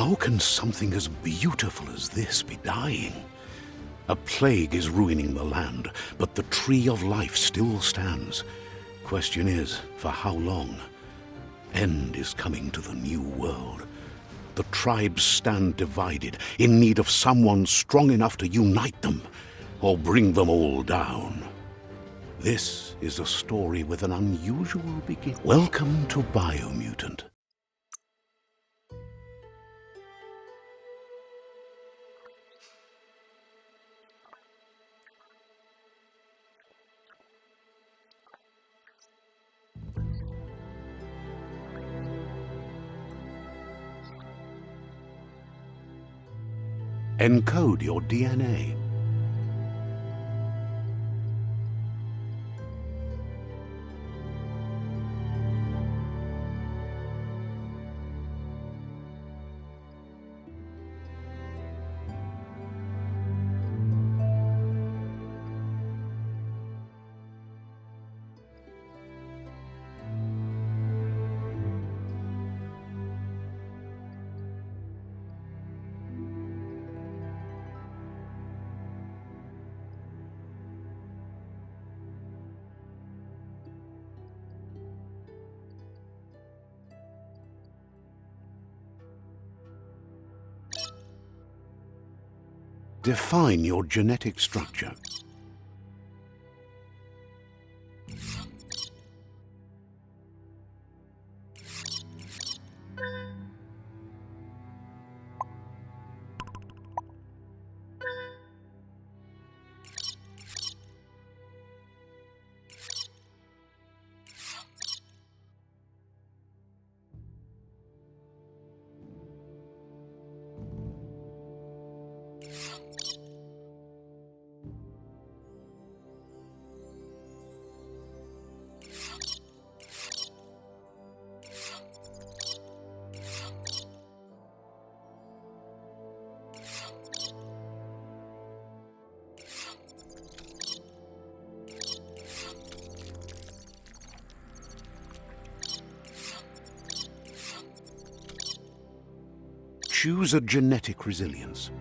How can something as beautiful as this be dying? A plague is ruining the land, but the tree of life still stands. Question is, for how long? End is coming to the new world. The tribes stand divided, in need of someone strong enough to unite them, or bring them all down. This is a story with an unusual beginning. Welcome to Biomutant. Encode your DNA. Define your genetic structure. Choose a genetic resilience.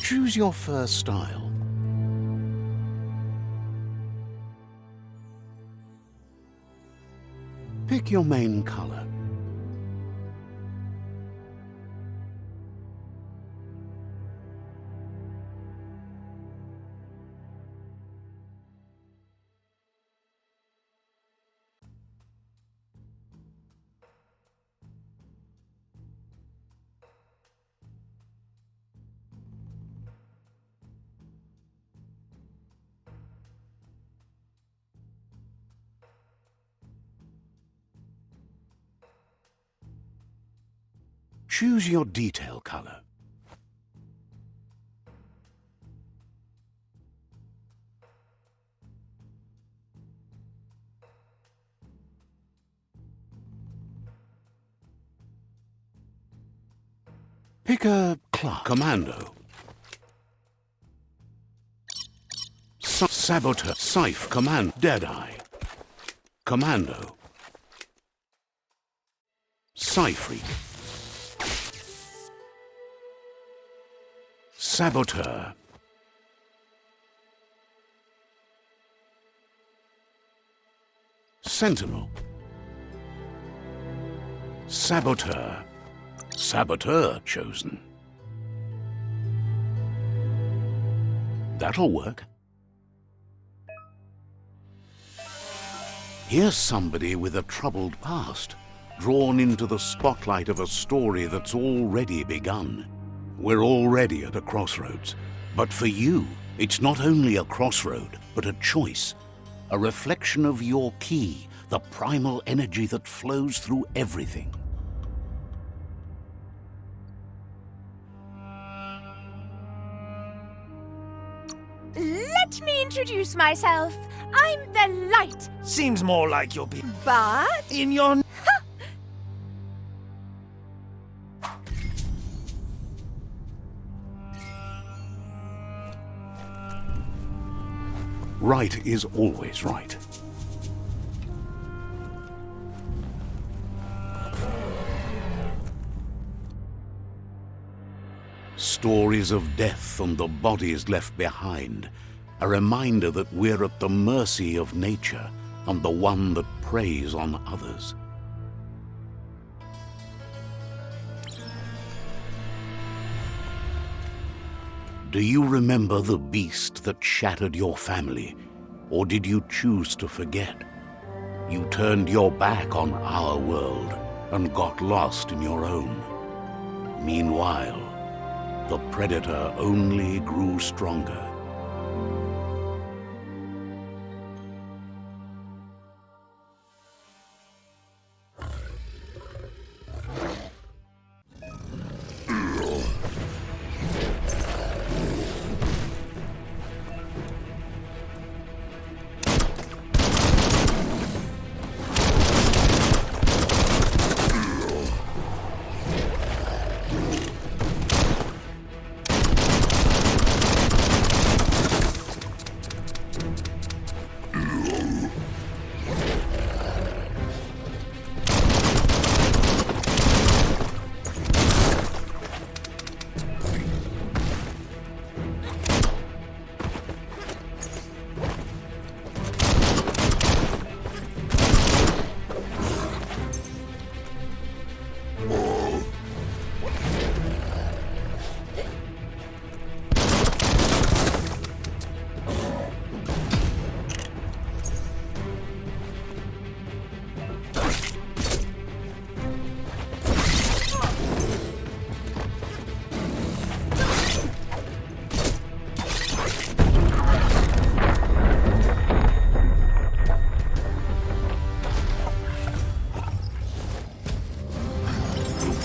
Choose your first style. Pick your main color. Choose your detail color. Pick a class. Commando. Saboteur. Scythe. Command. Deadeye. Commando. Psy-Freak. Saboteur. Sentinel. Saboteur. Saboteur chosen. That'll work. Here's somebody with a troubled past, drawn into the spotlight of a story that's already begun. We're already at a crossroads. But for you, it's not only a crossroad, but a choice. A reflection of your key, the primal energy that flows through everything. Let me introduce myself. I'm the light, Seems more like you'll be but... in your... Right is always right. Stories of death and the bodies left behind, a reminder that we're at the mercy of nature and the one that preys on others. Do you remember the beast that shattered your family, or did you choose to forget? You turned your back on our world and got lost in your own. Meanwhile, the predator only grew stronger.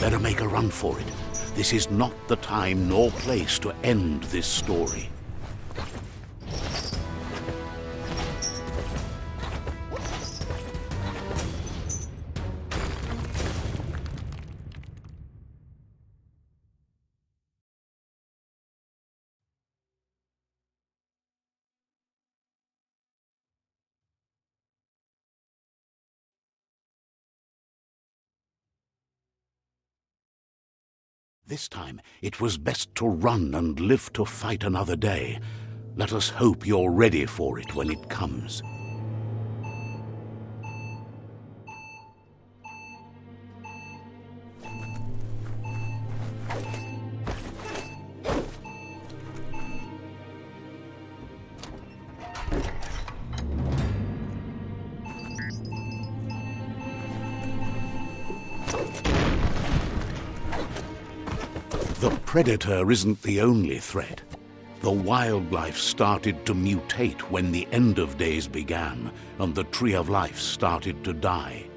Better make a run for it. This is not the time nor place to end this story. This time, it was best to run and live to fight another day. Let us hope you're ready for it when it comes. The predator isn't the only threat. The wildlife started to mutate when the end of days began, and the tree of life started to die.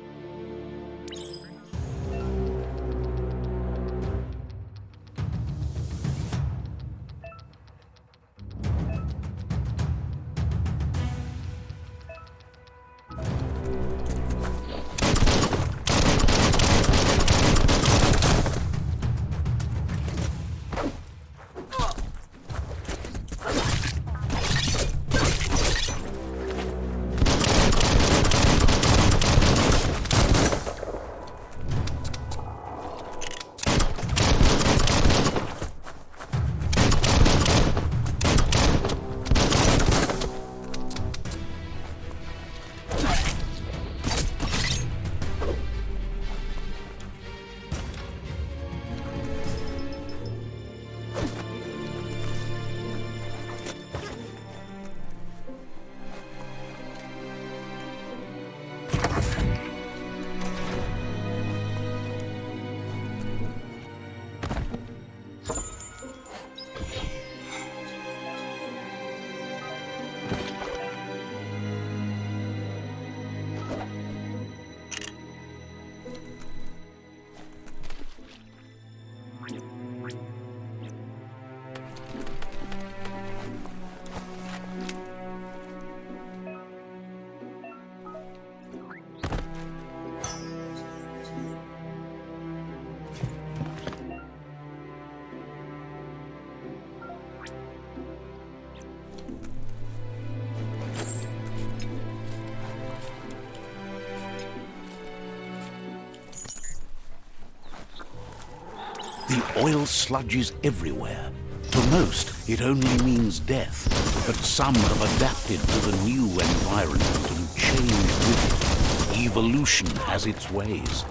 The oil sludges everywhere. For most, it only means death, but some have adapted to the new environment and changed with it. Evolution has its ways.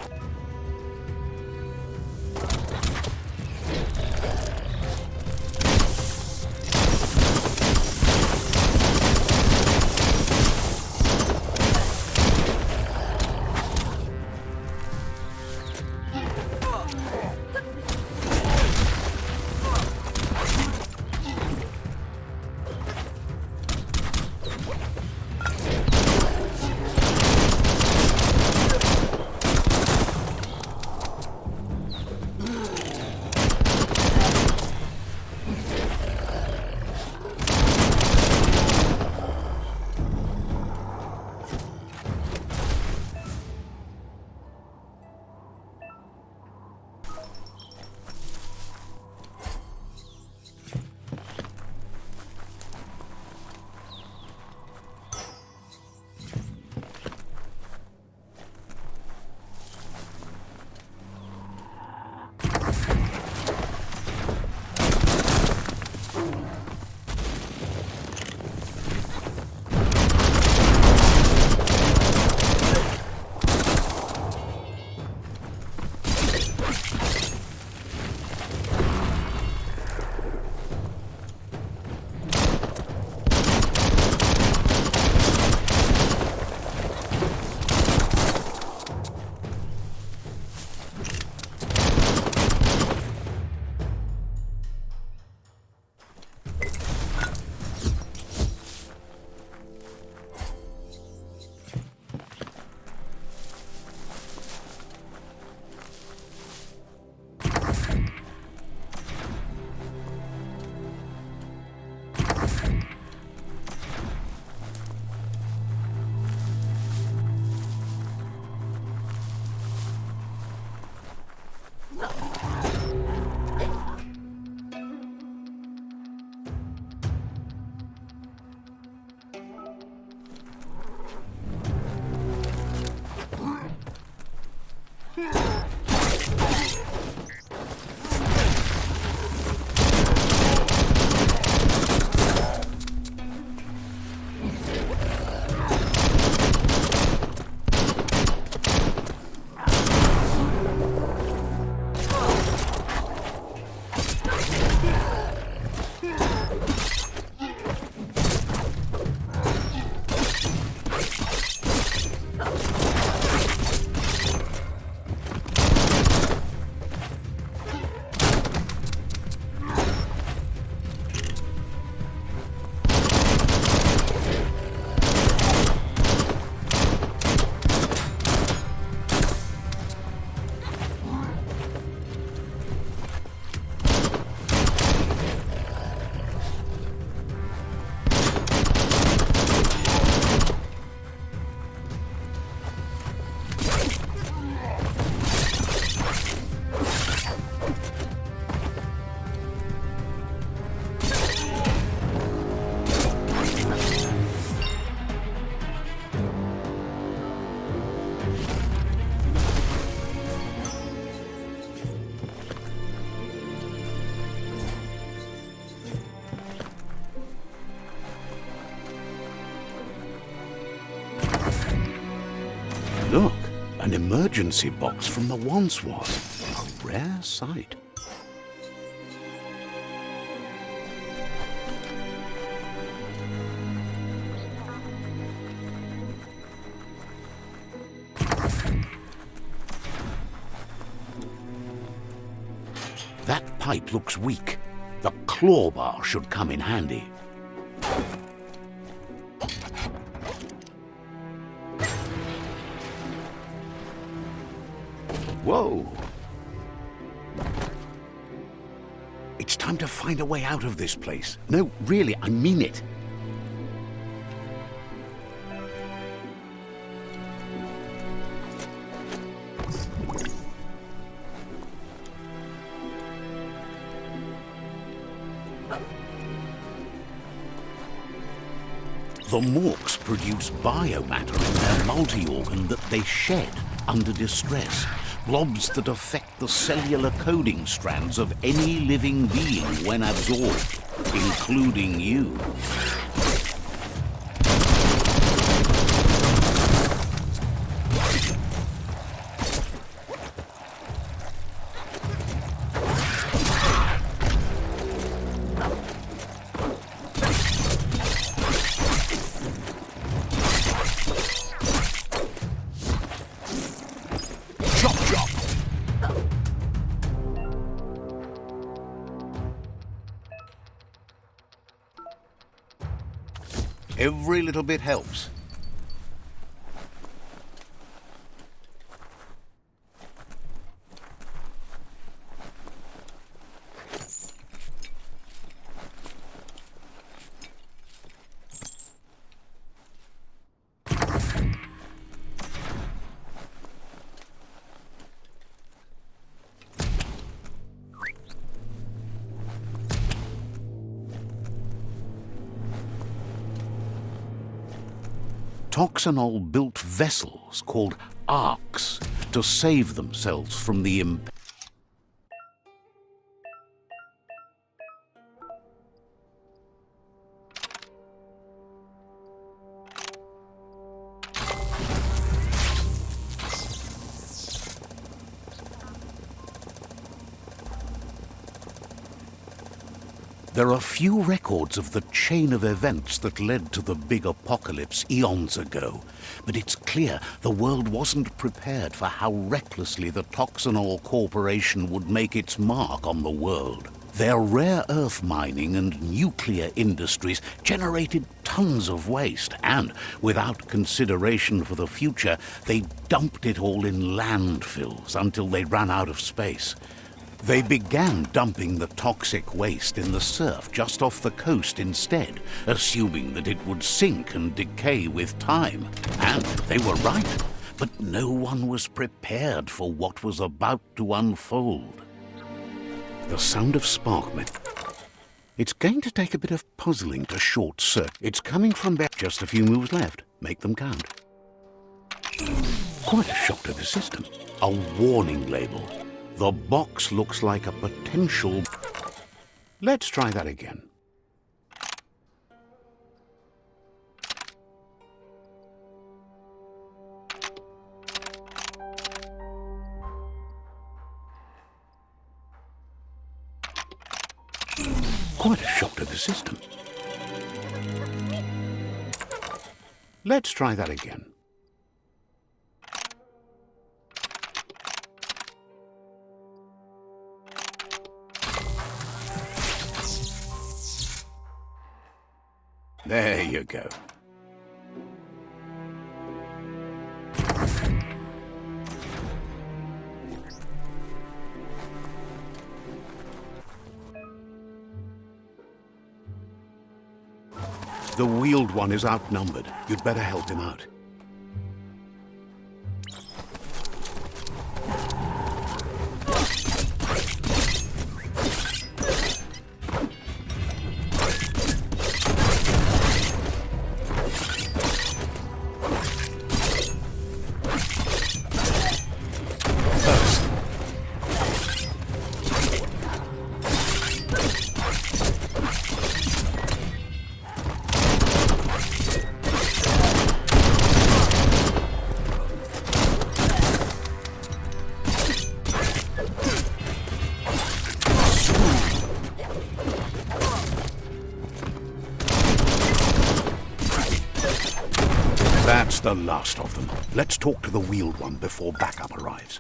Look, an emergency box from the once was. A rare sight. That pipe looks weak. The claw bar should come in handy. Whoa! It's time to find a way out of this place. No, really, I mean it. The Morks produce biomatter in their multi-organ that they shed under distress. blobs that affect the cellular coding strands of any living being when absorbed, including you. Every little bit helps. Toxanol built vessels called arks to save themselves from the There are few records of the chain of events that led to the big apocalypse eons ago, but it's clear the world wasn't prepared for how recklessly the Toxanol Corporation would make its mark on the world. Their rare earth mining and nuclear industries generated tons of waste, and, without consideration for the future, they dumped it all in landfills until they ran out of space. They began dumping the toxic waste in the surf just off the coast instead, assuming that it would sink and decay with time. And they were right, but no one was prepared for what was about to unfold. The sound of sparkman. It's going to take a bit of puzzling to short circuit. It's coming from there. Just a few moves left. Make them count. Quite a shock to the system. A warning label. The box looks like a potential... Let's try that again. Quite a shock to the system. Let's try that again. There you go. The wheeled one is outnumbered. You'd better help him out. That's the last of them. Let's talk to the wheeled one before backup arrives.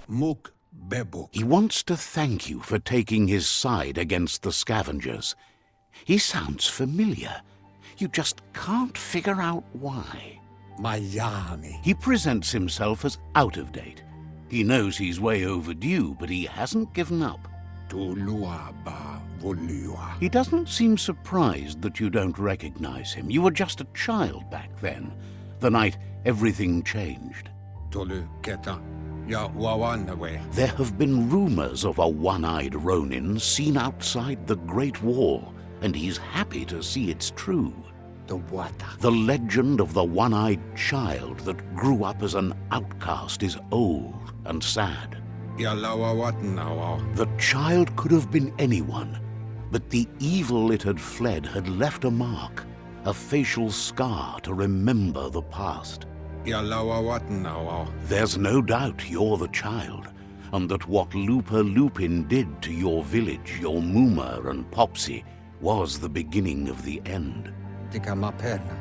Muk Bebo. He wants to thank you for taking his side against the scavengers. He sounds familiar. You just can't figure out why. Mayani. He presents himself as out of date. He knows he's way overdue, but he hasn't given up. Tuluaba Volua. He doesn't seem surprised that you don't recognize him. You were just a child back then, the night everything changed. Tolu Keta Ja wawanwe. There have been rumors of a one-eyed Ronin seen outside the Great Wall, and he's happy to see it's true. The water. The legend of the one-eyed child that grew up as an outcast is old and sad. Ja lawawatnawa. The child could have been anyone, but the evil it had fled had left a mark, a facial scar to remember the past. Ja lawawatnawa. There's no doubt you're the child, and that what Lupa Lupin did to your village, your Muma and Popsy, was the beginning of the end.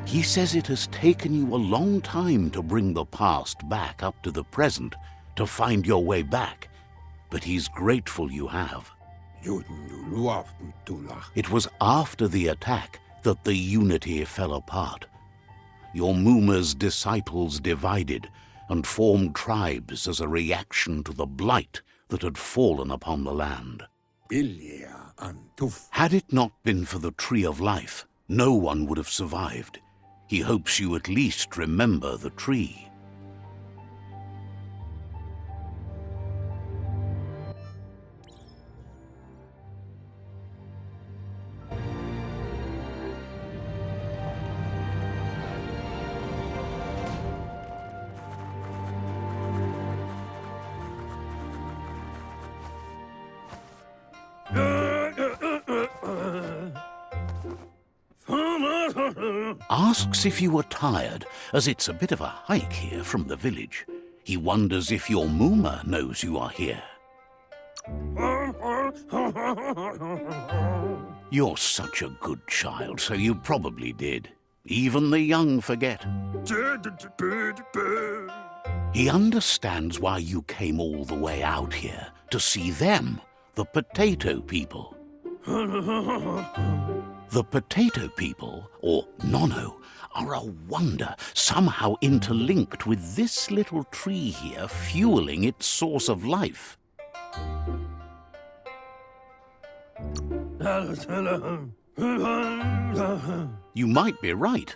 He says it has taken you a long time to bring the past back up to the present, to find your way back, but he's grateful you have. It was after the attack that the unity fell apart. Your Muma's disciples divided and formed tribes as a reaction to the blight that had fallen upon the land. Had it not been for the Tree of Life, no one would have survived. He hopes you at least remember the tree. Asks if you were tired, as it's a bit of a hike here from the village. He wonders if your Muma knows you are here. You're such a good child, so you probably did. Even the young forget. He understands why you came all the way out here, to see them, the potato people. The potato people, or Nono, are a wonder, somehow interlinked with this little tree here fueling its source of life. You might be right.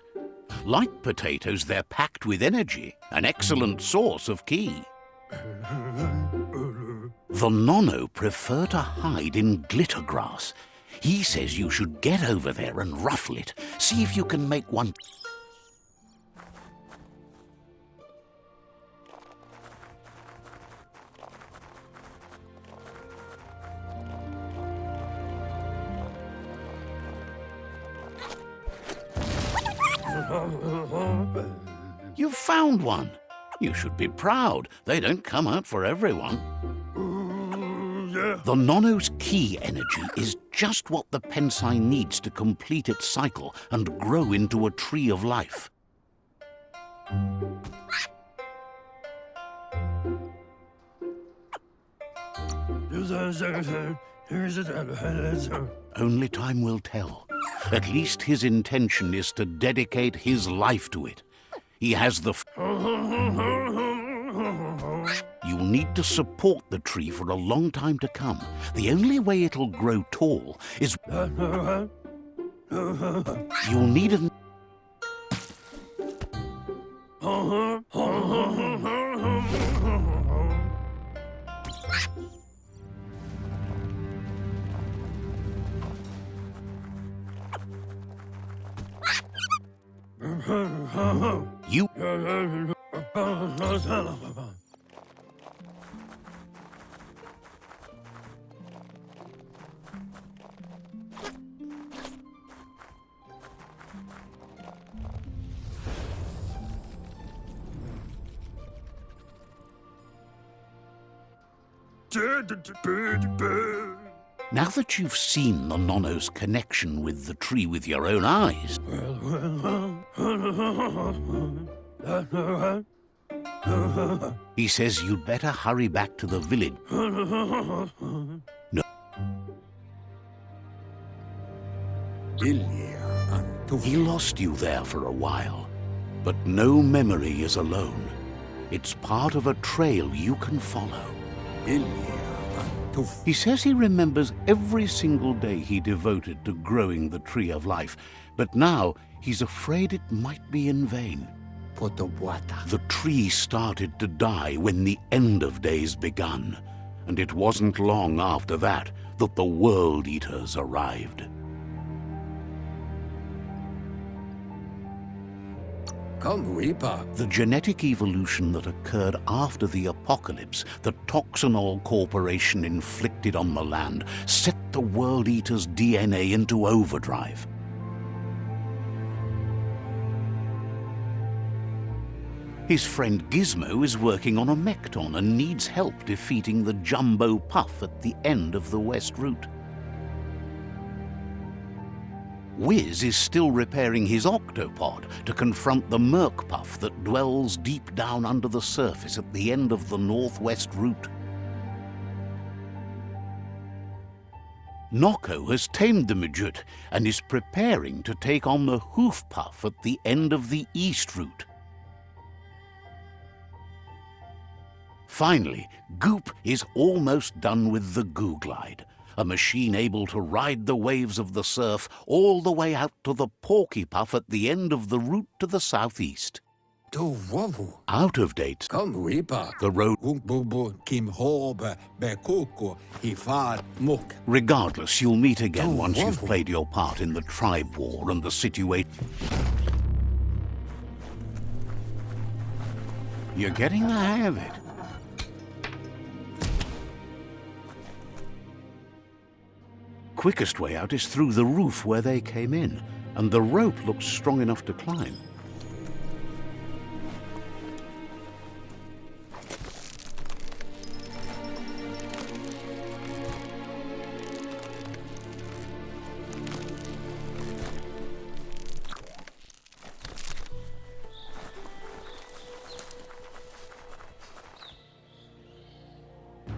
Like potatoes, they're packed with energy, an excellent source of ki. The Nono prefer to hide in glitter grass. He says you should get over there and ruffle it. See if you can make one. You've found one. You should be proud. They don't come out for everyone. The Nono's ki energy is just what the Pensai needs to complete its cycle and grow into a tree of life. Only time will tell. At least his intention is to dedicate his life to it. He has the... You'll need to support the tree for a long time to come. The only way it'll grow tall is... You'll need a... You... Now that you've seen the Nono's connection with the tree with your own eyes... He says you'd better hurry back to the village. No. He lost you there for a while, but no memory is alone. It's part of a trail you can follow. He says he remembers every single day he devoted to growing the Tree of Life, but now he's afraid it might be in vain. Potobwata. The tree started to die when the end of days begun, and it wasn't long after that that the World Eaters arrived. Come, Reaper. The genetic evolution that occurred after the apocalypse the Toxanol Corporation inflicted on the land set the World Eater's DNA into overdrive. His friend Gizmo is working on a Mekton and needs help defeating the Jumbo Puff at the end of the West Route. Wiz is still repairing his octopod to confront the Merc Puff that dwells deep down under the surface at the end of the Northwest Route. Nocco has tamed the midget and is preparing to take on the Hoof Puff at the end of the East Route. Finally, Goop is almost done with the Goo Glide, a machine able to ride the waves of the surf all the way out to the Porky Puff at the end of the route to the southeast. Do wawu. Out of date, Come, Reaper. the road. Bubu Kim Hobe Bekuko Ifad Muk. Regardless, you'll meet again Oh, once you've wonderful. played your part in the tribe war and the situation. You're getting the hang of it. Quickest way out is through the roof where they came in, and the rope looks strong enough to climb.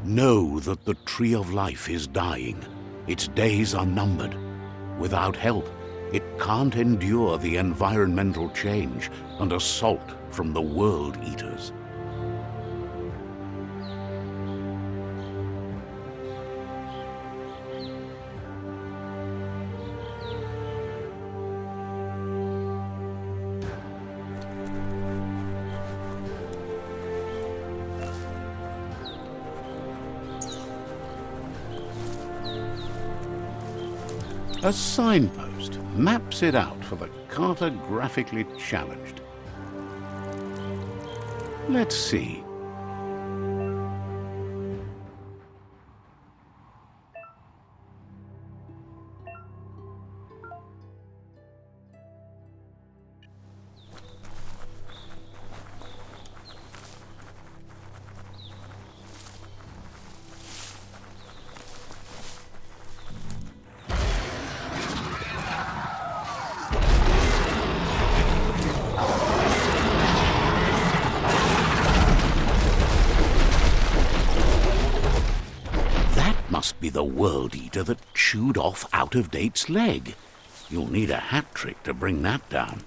Know that the Tree of Life is dying. Its days are numbered. Without help, it can't endure the environmental change and assault from the World Eaters. A signpost maps it out for the cartographically challenged. Let's see. Must be the World Eater that chewed off Out-of-Date's leg. You'll need a hat trick to bring that down.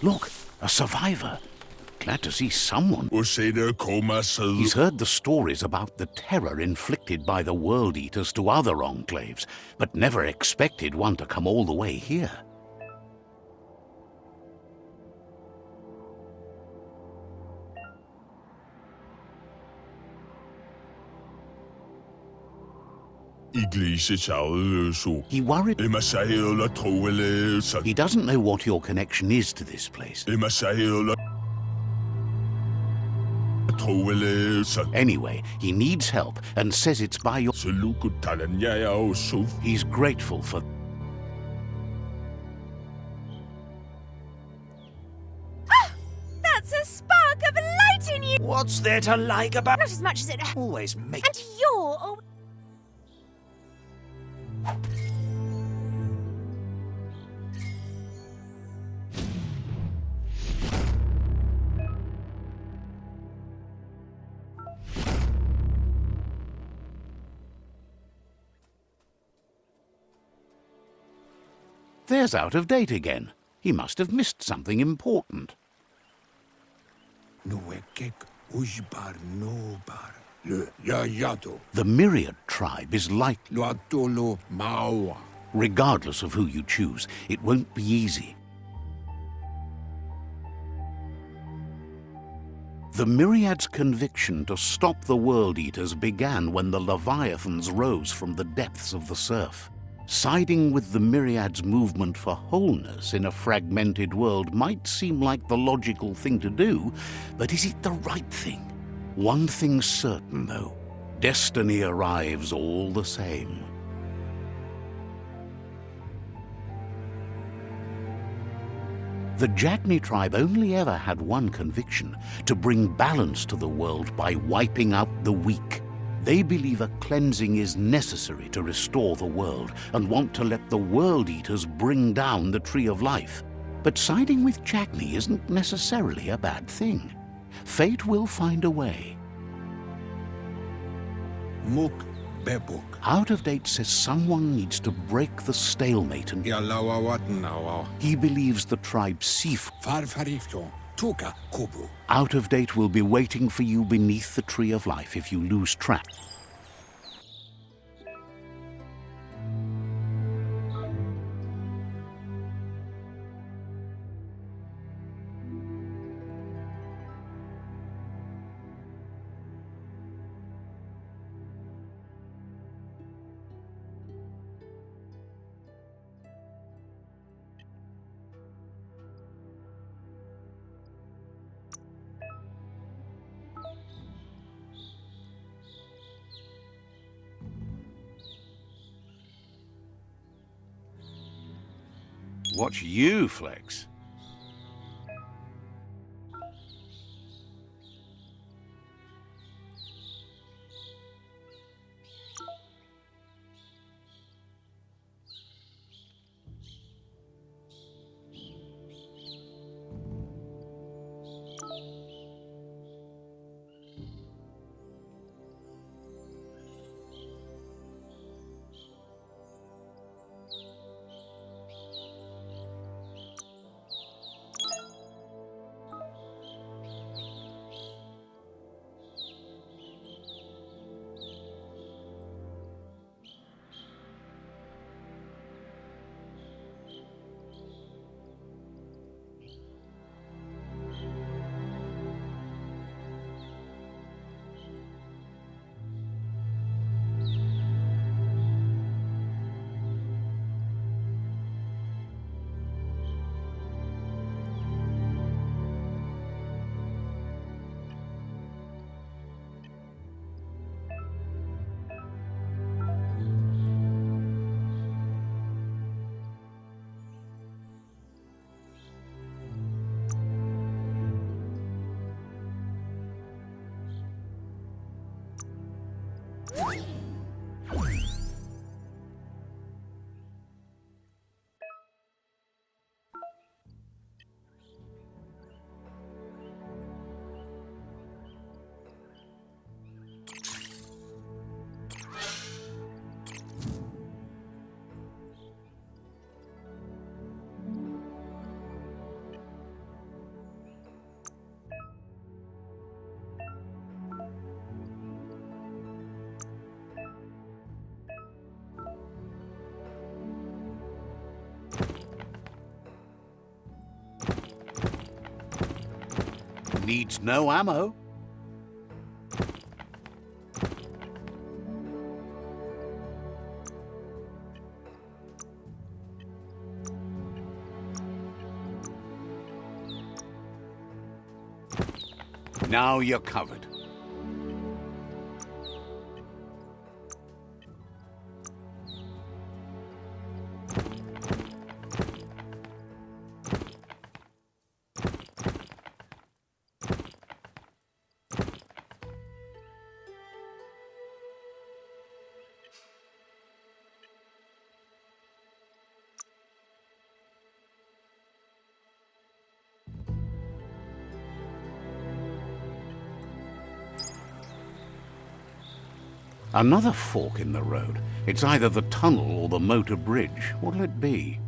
Look, a survivor. Glad to see someone. He's heard the stories about the terror inflicted by the World Eaters to other enclaves, but never expected one to come all the way here. He worried. He doesn't know what your connection is to this place. Anyway, he needs help and says it's by your... He's grateful for... That's a spark of light in you! What's there to like about... Not as much as it... Always make... And you're... Oh, There's Out-of-Date again. He must have missed something important. Nuekek Ujbar Nobar. Le yayato. The Myriad tribe is like, Luatolo maua. regardless of who you choose, it won't be easy. The Myriad's conviction to stop the World Eaters began when the Leviathans rose from the depths of the surf. Siding with the Myriad's movement for wholeness in a fragmented world might seem like the logical thing to do, but is it the right thing? One thing's certain, though. Destiny arrives all the same. The Jagni tribe only ever had one conviction: to bring balance to the world by wiping out the weak. They believe a cleansing is necessary to restore the world and want to let the World Eaters bring down the Tree of Life. But siding with Jagni isn't necessarily a bad thing. Fate will find a way. Muk bebuk. Out of Date says someone needs to break the stalemate, and Yalawa watnawa. he believes the tribe's Sif. Farfarifto. Tuka kubu. Out of Date will be waiting for you beneath the Tree of Life if you lose track. Watch you flex. Needs no ammo. Now you're covered. Another fork in the road. It's either the tunnel or the motor bridge. What'll it be?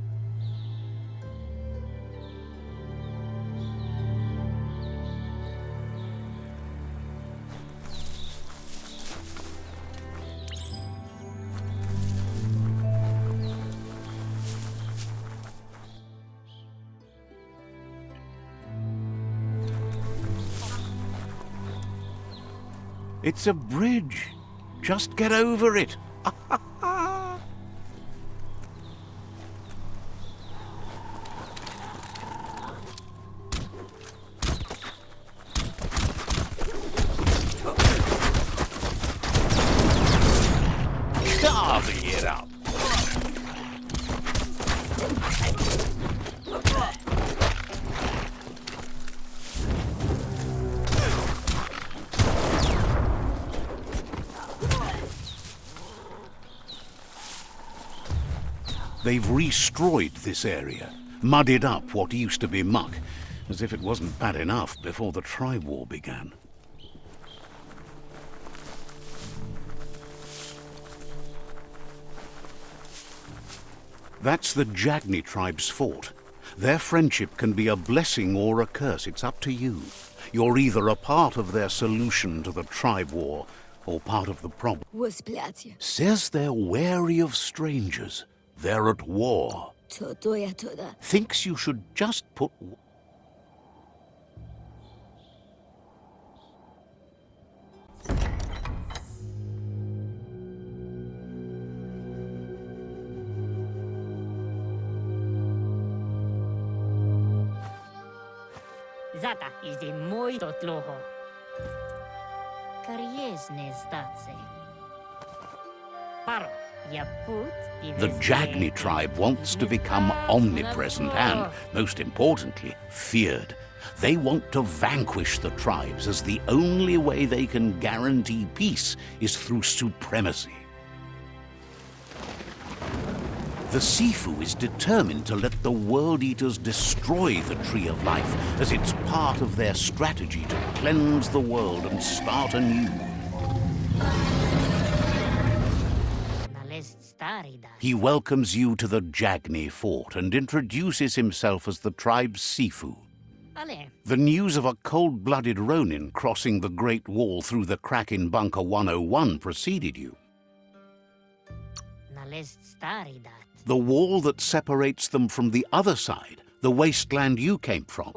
It's a bridge. Just get over it. Carving it up. They've destroyed this area, muddied up what used to be muck, as if it wasn't bad enough before the tribe war began. That's the Jagni tribe's fort. Their friendship can be a blessing or a curse. It's up to you. You're either a part of their solution to the tribe war or part of the problem. Wоспляться. Says they're wary of strangers. They're at war. То я туда. Thinks you should just put... Zata idzie mój to tloho. Karieżne zdace. Paro, ja put The Jagni tribe wants to become omnipresent and, most importantly, feared. They want to vanquish the tribes, as the only way they can guarantee peace is through supremacy. The Sifu is determined to let the World Eaters destroy the Tree of Life, as it's part of their strategy to cleanse the world and start anew. He welcomes you to the Jagni fort and introduces himself as the tribe's Sifu. The news of a cold-blooded Ronin crossing the Great Wall through the crack in Bunker 101 preceded you. The wall that separates them from the other side, the wasteland you came from.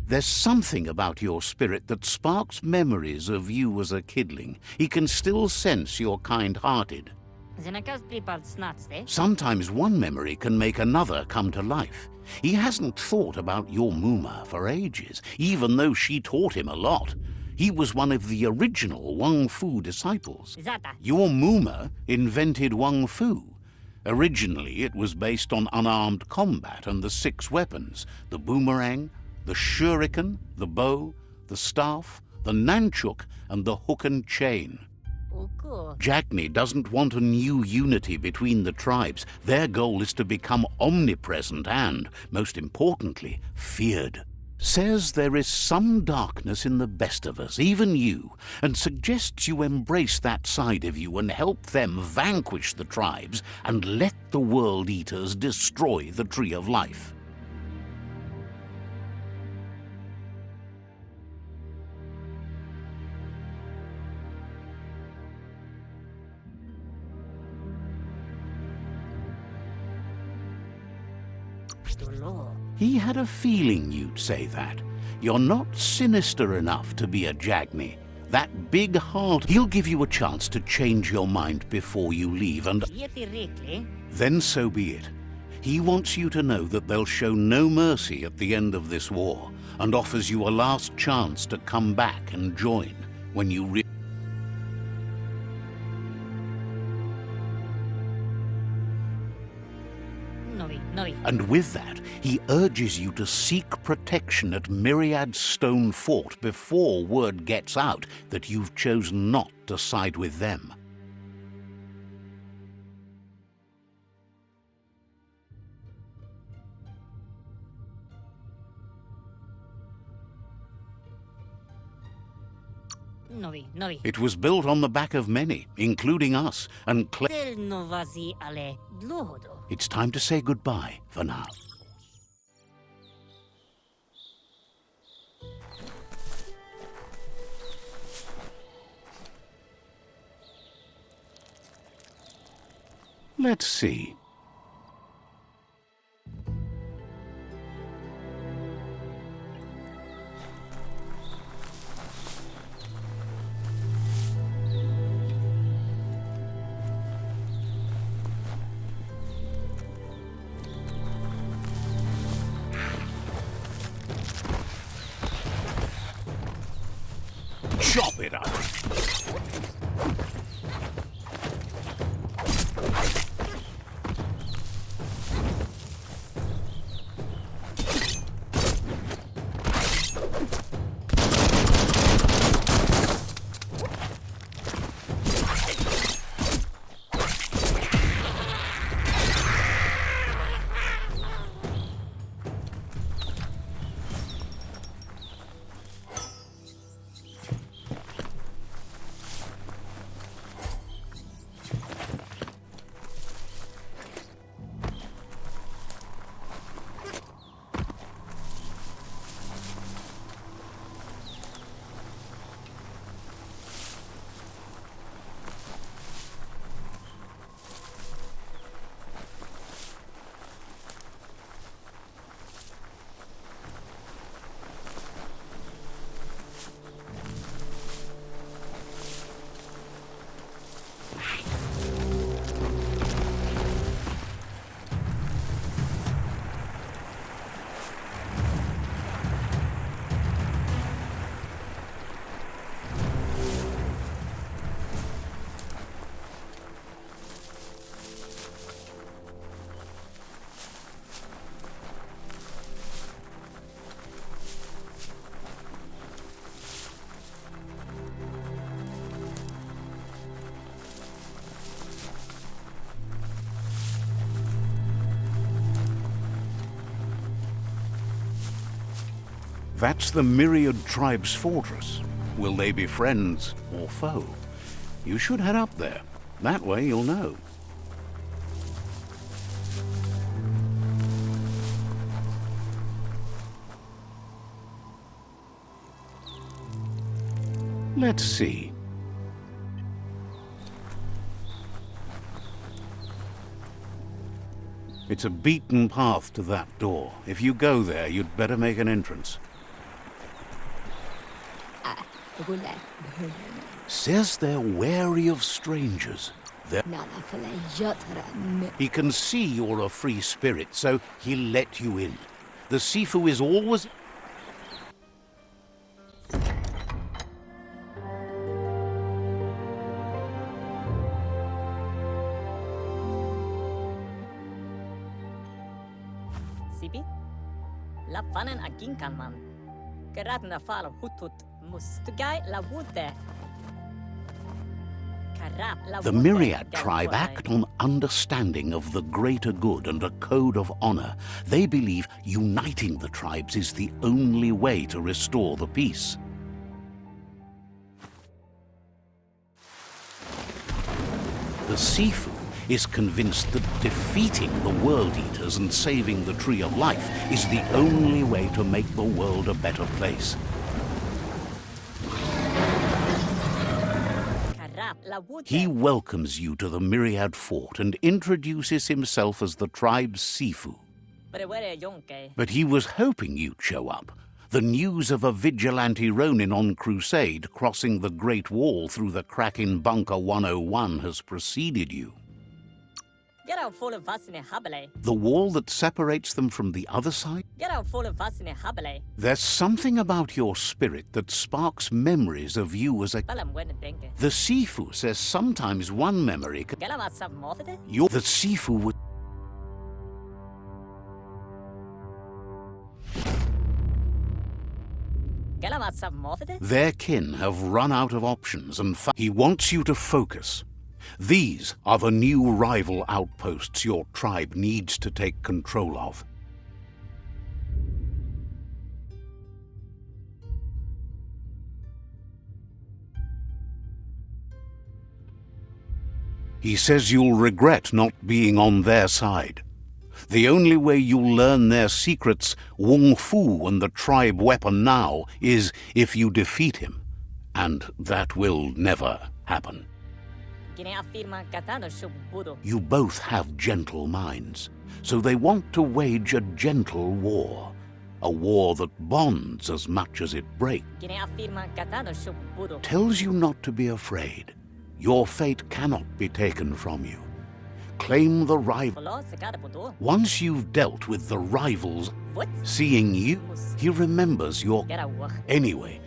There's something about your spirit that sparks memories of you as a kidling. He can still sense you're kind-hearted. Sometimes one memory can make another come to life. He hasn't thought about your Muma for ages, even though she taught him a lot. He was one of the original Wang Fu disciples. Your Muma invented Wang Fu. Originally, it was based on unarmed combat and the 6 weapons: the boomerang, the shuriken, the bow, the staff, the nunchuk, and the hook and chain. Jagni doesn't want a new unity between the tribes. Their goal is to become omnipresent and, most importantly, feared. Says there is some darkness in the best of us, even you, and suggests you embrace that side of you and help them vanquish the tribes and let the World Eaters destroy the Tree of Life. He had a feeling you'd say that. You're not sinister enough to be a Jagni. That big heart, he'll give you a chance to change your mind before you leave, and then so be it. He wants you to know that they'll show no mercy at the end of this war, and offers you a last chance to come back and join when you And with that, he urges you to seek protection at Myriad Stone Fort before word gets out that you've chosen not to side with them. It was built on the back of many, including us, and it's time to say goodbye for now. Let's see. it up. That's the Myriad Tribe's fortress. Will they be friends or foe? You should head up there. That way you'll know. Let's see. It's a beaten path to that door. If you go there, you'd better make an entrance. Says they're wary of strangers. He can see you're a free spirit, so he'll let you in. The Sifu is always... Sipi? La fanen aginkan man. Gerat na fal hutut mus. Tugai la wute. The Myriad tribe act on understanding of the greater good and a code of honor. They believe uniting the tribes is the only way to restore the peace. The Sifu is convinced that defeating the World Eaters and saving the Tree of Life is the only way to make the world a better place. He welcomes you to the Myriad Fort and introduces himself as the tribe's Sifu. But he was hoping you'd show up. The news of a vigilante Ronin on crusade crossing the Great Wall through the crack in Bunker 101 has preceded you. The wall that separates them from the other side? There's something about your spirit that sparks memories of you as a... The Sifu says sometimes one memory can... The Sifu would... Their kin have run out of options and he wants you to focus. These are the new rival outposts your tribe needs to take control of. He says you'll regret not being on their side. The only way you'll learn their secrets, Wung Fu and the tribe weapon now, is if you defeat him. And that will never happen. You both have gentle minds, so they want to wage a gentle war. A war that bonds as much as it breaks. Tells you not to be afraid. Your fate cannot be taken from you. Claim the rival. Once you've dealt with the rivals, seeing you, he remembers your... Anyway.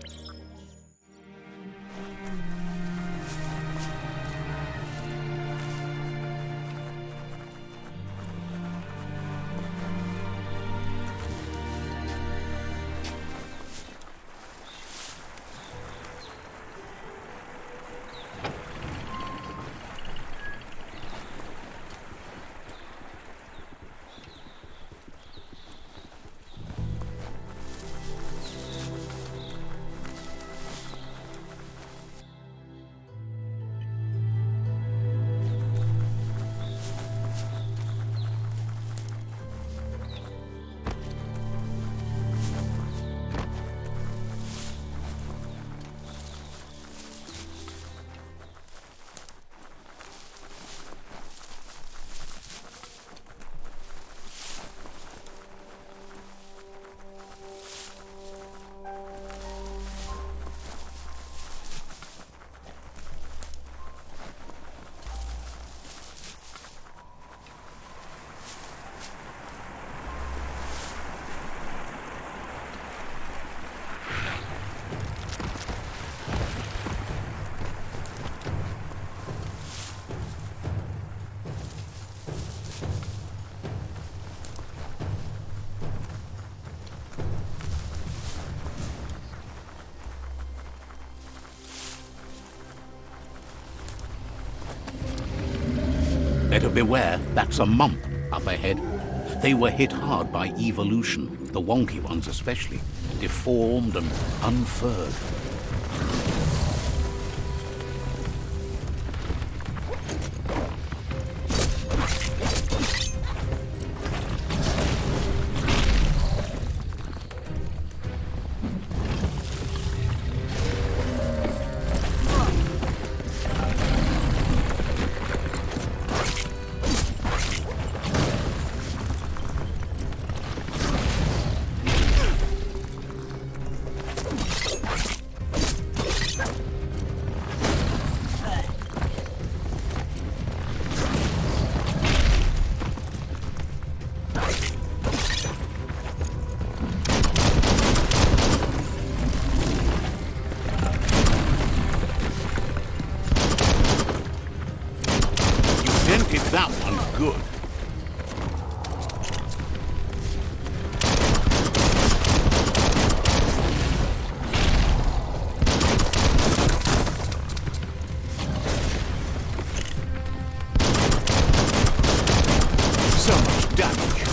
Better beware, that's a mump up ahead. They were hit hard by evolution, the wonky ones especially, deformed and unfurred. Dented that one good. So much damage.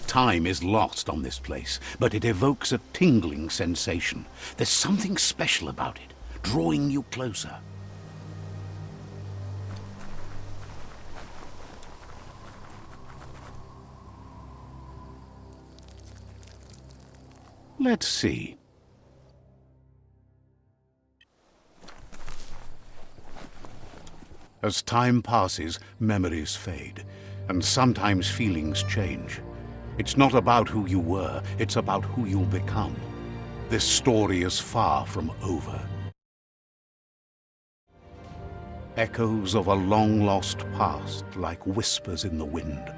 Time is lost on this place, but it evokes a tingling sensation. There's something special about it, drawing you closer. Let's see. As time passes, memories fade, and sometimes feelings change. It's not about who you were, it's about who you'll become. This story is far from over. Echoes of a long-lost past, like whispers in the wind.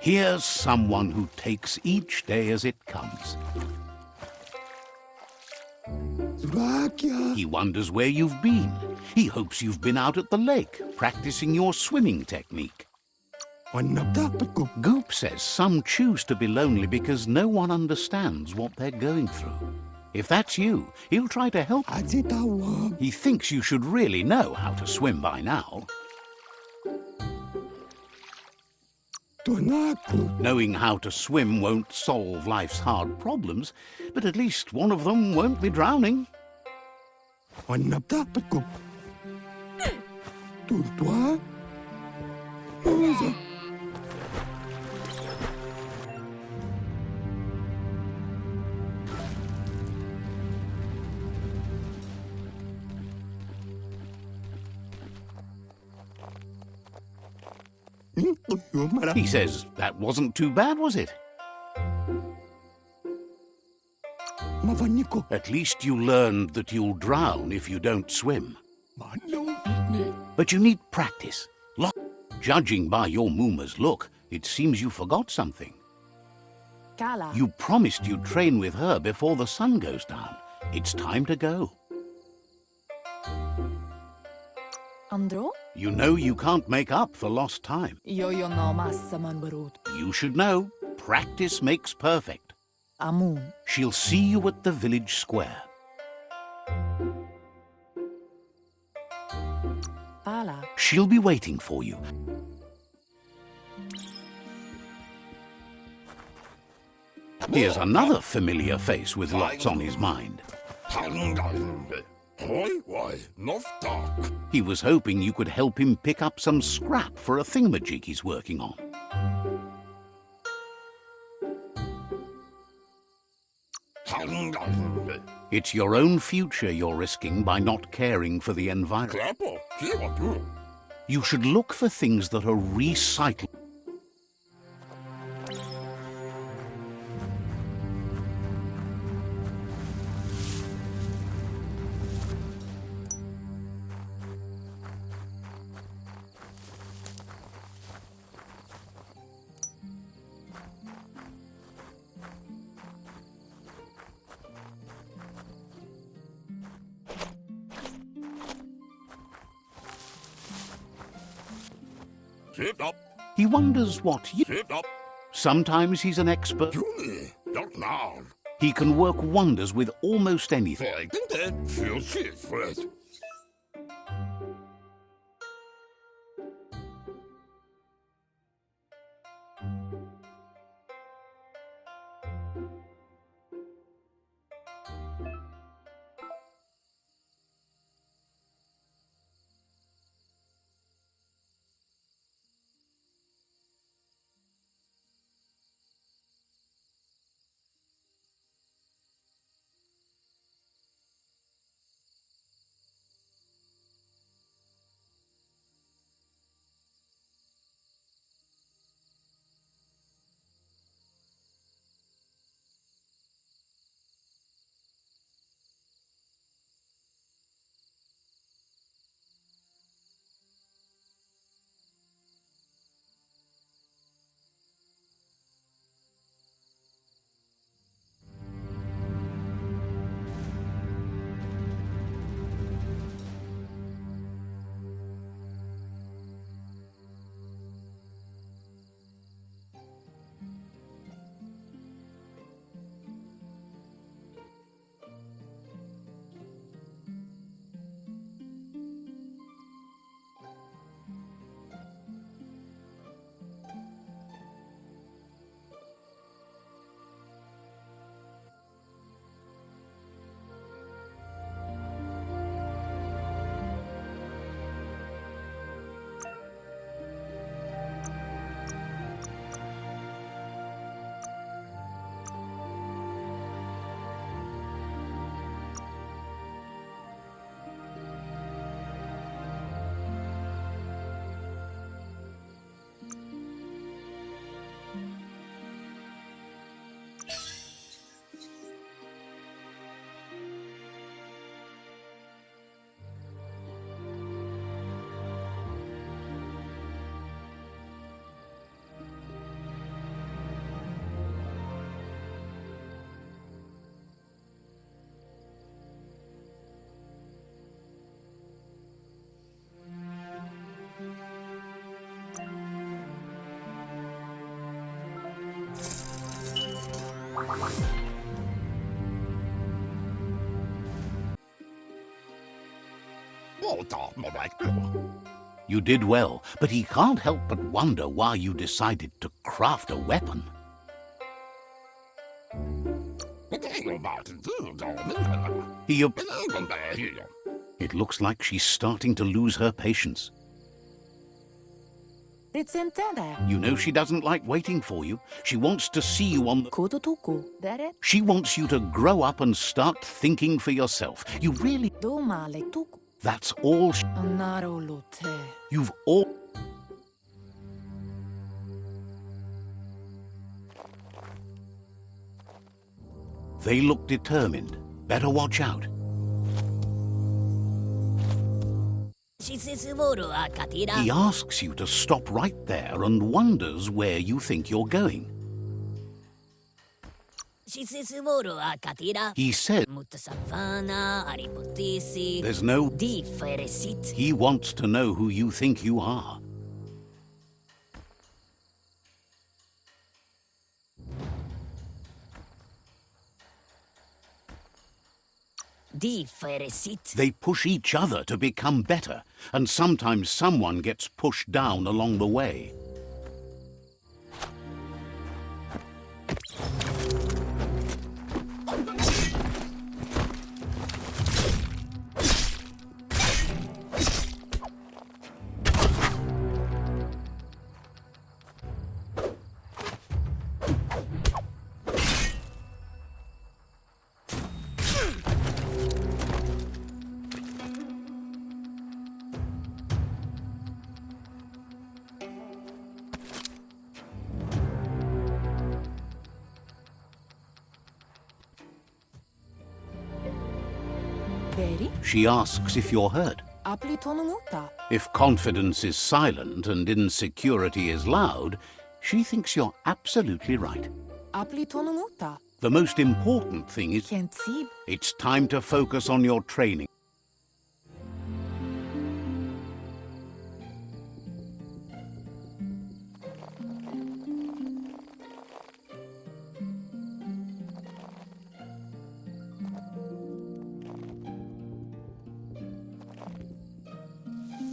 Here's someone who takes each day as it comes. He wonders where you've been. He hopes you've been out at the lake, practicing your swimming technique. Goop says some choose to be lonely because no one understands what they're going through. If that's you, he'll try to help. He thinks you should really know how to swim by now. Knowing how to swim won't solve life's hard problems, but at least one of them won't be drowning. He says that wasn't too bad, was it? At least you learned that you'll drown if you don't swim. But you need practice. Judging by your Mooma's look, it seems you forgot something. Gala. You promised you'd train with her before the sun goes down. It's time to go. Andro? You know you can't make up for lost time. Yo no massaman barut. You should know, practice makes perfect. Amun. She'll see you at the village square. Pala. She'll be waiting for you. Here's another familiar face with lots on his mind. He was hoping you could help him pick up some scrap for a thingamajig he's working on. It's your own future you're risking by not caring for the environment. You should look for things that are recyclable. Sit up. He wonders what you... Sit up. Sometimes he's an expert. Julie, not now. He can work wonders with almost anything. I think that feels shit first. You did well, but he can't help but wonder why you decided to craft a weapon. It looks like she's starting to lose her patience. You know she doesn't like waiting for you. She wants to see you on the... She wants you to grow up and start thinking for yourself. You really... That's all... You've all... They look determined. Better watch out. He asks you to stop right there and wonders where you think you're going. He said there's no... He wants to know who you think you are. They push each other to become better, and sometimes someone gets pushed down along the way. She asks if you're hurt. If confidence is silent and insecurity is loud, she thinks you're absolutely right. The most important thing is it's time to focus on your training.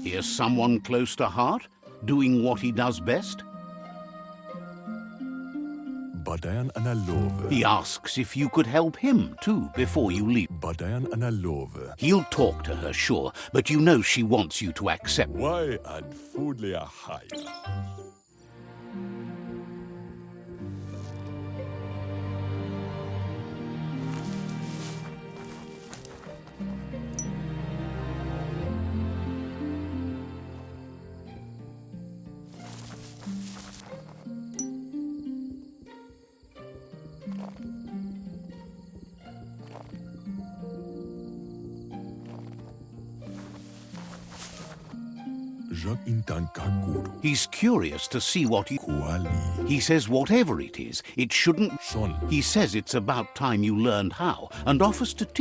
Here's someone close to heart, doing what he does best. Badayan analove. He asks if you could help him too before you leave. Badayan analove. He'll talk to her, sure, but you know she wants you to accept. Why and foodly a high. He's curious to see what you... He says whatever it is, it shouldn't... Son. He says it's about time you learned how, and offers to teach.